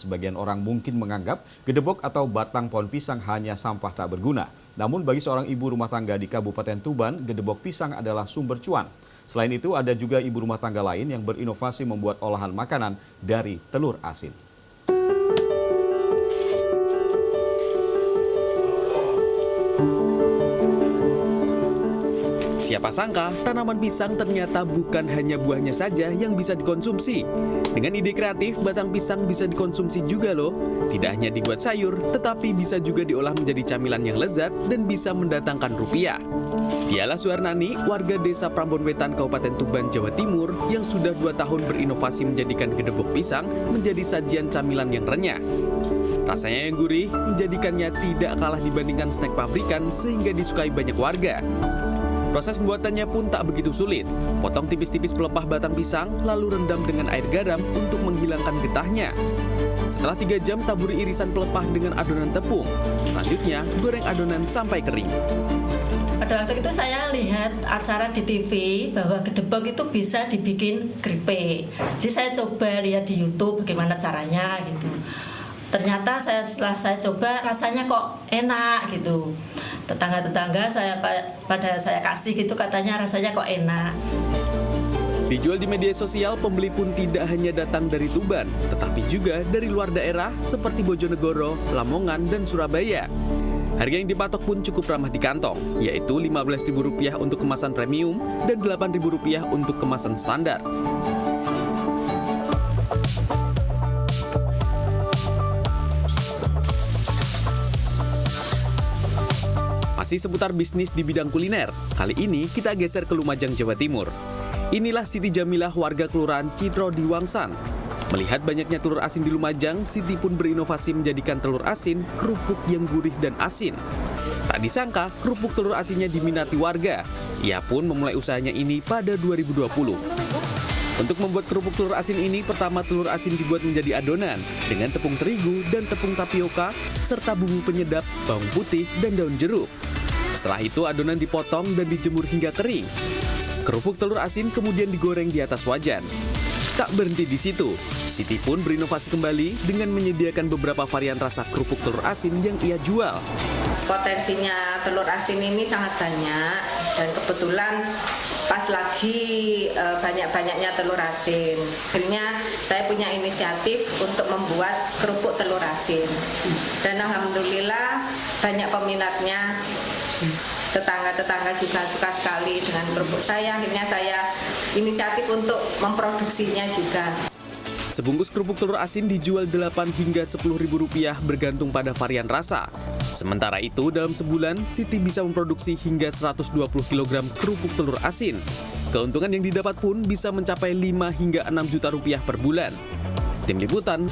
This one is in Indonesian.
Sebagian orang mungkin menganggap gedebok atau batang pohon pisang hanya sampah tak berguna. Namun bagi seorang ibu rumah tangga di Kabupaten Tuban, gedebok pisang adalah sumber cuan. Selain itu ada juga ibu rumah tangga lain yang berinovasi membuat olahan makanan dari telur asin. Siapa sangka tanaman pisang ternyata bukan hanya buahnya saja yang bisa dikonsumsi. Dengan ide kreatif, batang pisang bisa dikonsumsi juga loh. Tidak hanya dibuat sayur, tetapi bisa juga diolah menjadi camilan yang lezat dan bisa mendatangkan rupiah. Dialah Suharnani, warga desa Prambon Wetan, Kabupaten Tuban, Jawa Timur, yang sudah 2 tahun berinovasi menjadikan gedebok pisang menjadi sajian camilan yang renyah. Rasanya yang gurih menjadikannya tidak kalah dibandingkan snack pabrikan sehingga disukai banyak warga. Proses pembuatannya pun tak begitu sulit. Potong tipis-tipis pelepah batang pisang, lalu rendam dengan air garam untuk menghilangkan getahnya. Setelah 3 jam, taburi irisan pelepah dengan adonan tepung. Selanjutnya, goreng adonan sampai kering. Pada waktu itu saya lihat acara di TV bahwa gedebok itu bisa dibikin keripik. Jadi saya coba lihat di YouTube bagaimana caranya gitu. Ternyata setelah saya coba rasanya kok enak gitu. Tetangga-tetangga pada saya kasih gitu katanya rasanya kok enak. Dijual di media sosial, pembeli pun tidak hanya datang dari Tuban, tetapi juga dari luar daerah seperti Bojonegoro, Lamongan, dan Surabaya. Harga yang dipatok pun cukup ramah di kantong, yaitu Rp15.000 untuk kemasan premium dan Rp8.000 untuk kemasan standar. Masih seputar bisnis di bidang kuliner, kali ini kita geser ke Lumajang, Jawa Timur. Inilah Siti Jamilah, warga Kelurahan Citro di Wangsan. Melihat banyaknya telur asin di Lumajang, Siti pun berinovasi menjadikan telur asin kerupuk yang gurih dan asin. Tak disangka, kerupuk telur asinnya diminati warga. Ia pun memulai usahanya ini pada 2020. Untuk membuat kerupuk telur asin ini, pertama telur asin dibuat menjadi adonan dengan tepung terigu dan tepung tapioka, serta bumbu penyedap, bawang putih, dan daun jeruk. Setelah itu adonan dipotong dan dijemur hingga kering. Kerupuk telur asin kemudian digoreng di atas wajan. Tak berhenti di situ, Siti pun berinovasi kembali dengan menyediakan beberapa varian rasa kerupuk telur asin yang ia jual. Potensinya telur asin ini sangat banyak dan kebetulan pas lagi banyak-banyaknya telur asin. Akhirnya saya punya inisiatif untuk membuat kerupuk telur asin. Dan alhamdulillah banyak peminatnya. Tetangga-tetangga juga suka sekali dengan kerupuk saya. Akhirnya saya inisiatif untuk memproduksinya juga. Sebungkus kerupuk telur asin dijual Rp8 hingga Rp10.000 bergantung pada varian rasa. Sementara itu, dalam sebulan, Siti bisa memproduksi hingga 120 kg kerupuk telur asin. Keuntungan yang didapat pun bisa mencapai 5 hingga 6 juta rupiah per bulan. Tim Liputan.